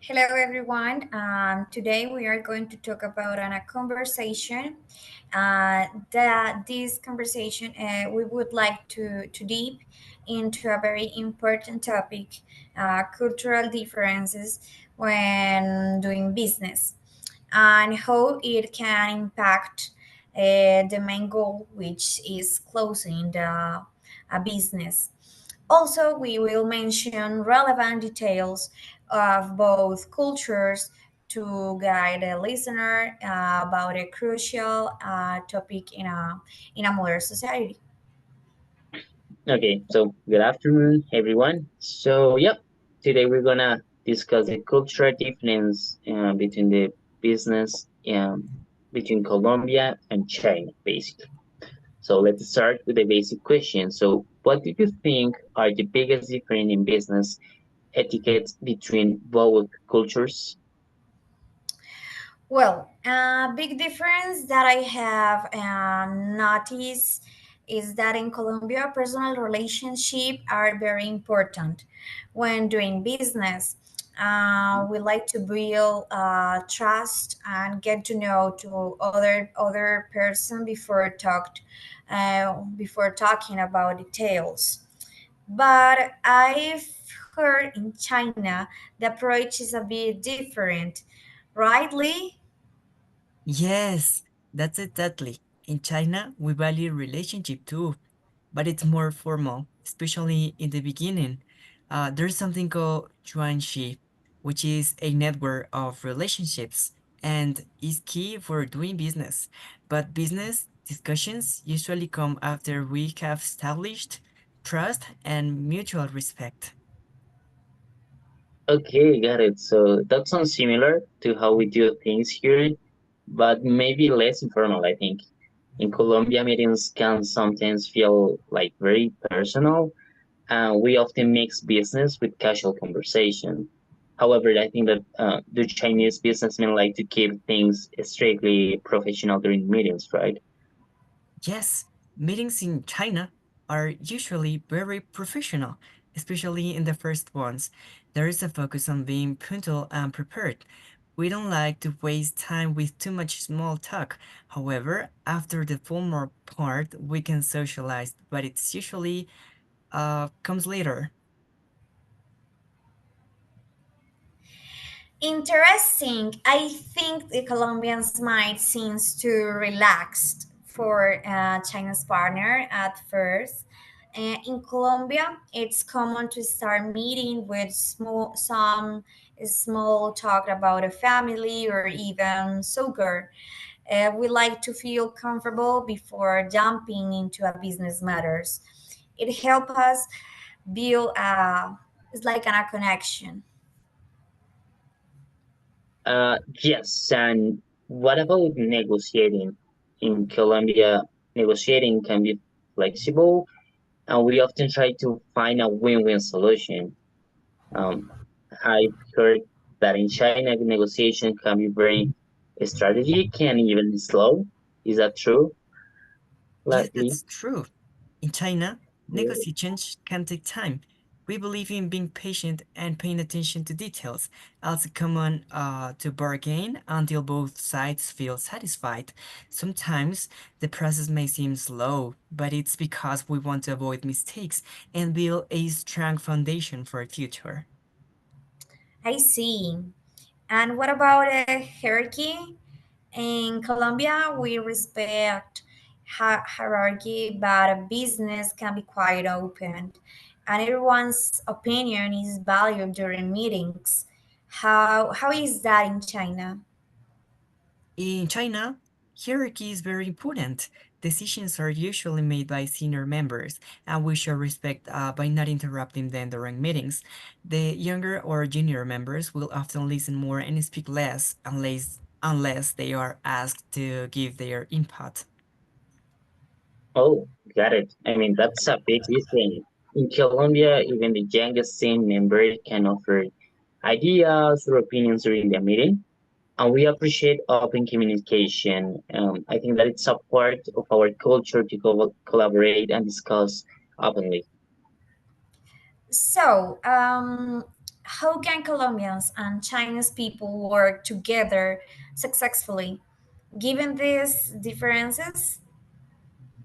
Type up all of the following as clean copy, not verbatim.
Hello, everyone. Today we are going to talk about a conversation. That this conversation we would like to deep into a very important topic: cultural differences when doing business, and how it can impact the main goal, which is closing the a business. Also, we will mention relevant details of both cultures to guide a listener about a crucial topic in a modern society. Okay, so good afternoon, everyone. Today we're gonna discuss the cultural difference between the business between Colombia and China, basically. So let's start with the basic question. So, what do you think are the biggest difference in business etiquettes between both cultures? Well, a big difference that I have noticed is that in Colombia, personal relationships are very important when doing business. We like to build trust and get to know to other person before talking about details. But I've heard in China the approach is a bit different, right, Lee? Yes, that's exactly. In China, we value relationship too, but it's more formal, especially in the beginning. There's something called Shi, which is a network of relationships and is key for doing business. But business discussions usually come after we have established trust and mutual respect. Okay, got it. So that sounds similar to how we do things here, but maybe less informal, I think. In Colombia, meetings can sometimes feel like very personal, and we often mix business with casual conversation. However, I think that the Chinese businessmen like to keep things strictly professional during meetings, right? Yes, meetings in China are usually very professional, especially in the first ones. There is a focus on being punctual and prepared. We don't like to waste time with too much small talk. However, after the formal part, we can socialize, but it's usually comes later. Interesting. I think the Colombians might seem too relaxed for China's partner at first. In Colombia, it's common to start meeting with some small talk about a family or even soccer. We like to feel comfortable before jumping into a business matters. It helps us build it's like a connection. Yes, and what about negotiating? In Colombia, negotiating can be flexible, and we often try to find a win-win solution. Um, I've heard that in China, negotiation can be very strategic and even slow. Is that true, Yes, Lee? that's true. In China, negotiations can take time. We believe in being patient and paying attention to details. Also common to bargain until both sides feel satisfied. Sometimes the process may seem slow, but it's because we want to avoid mistakes and build a strong foundation for the future. I see. And what about a hierarchy? In Colombia, we respect hierarchy, but a business can be quite open, and everyone's opinion is valued during meetings. How is that in China? In China, hierarchy is very important. Decisions are usually made by senior members, and we show respect by not interrupting them during meetings. The younger or junior members will often listen more and speak less unless they are asked to give their input. Oh, got it. I mean, that's a big difference. In Colombia, even the youngest team member can offer ideas or opinions during the meeting, and we appreciate open communication. I think that it's a part of our culture to collaborate and discuss openly. So, How can Colombians and Chinese people work together successfully? Given these differences,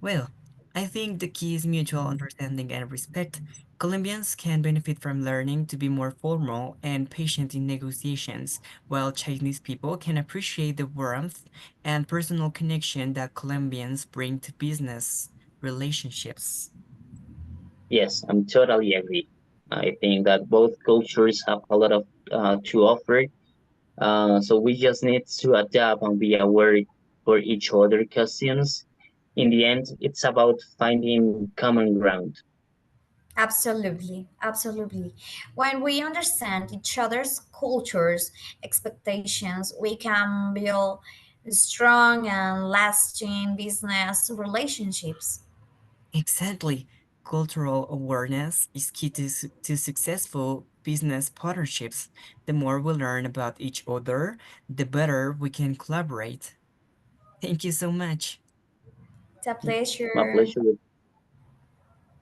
Well, I think the key is mutual understanding and respect. Colombians can benefit from learning to be more formal and patient in negotiations, while Chinese people can appreciate the warmth and personal connection that Colombians bring to business relationships. Yes, I'm totally agree. I think that both cultures have a lot of to offer. So we just need to adapt and be aware for each other customs. In the end, it's about finding common ground. absolutely, absolutely. When we understand each other's cultures, expectations, we can build strong and lasting business relationships. Exactly. Cultural awareness is key to successful business partnerships. The more we learn about each other, the better we can collaborate. Thank you so much. It's a My pleasure. pleasure.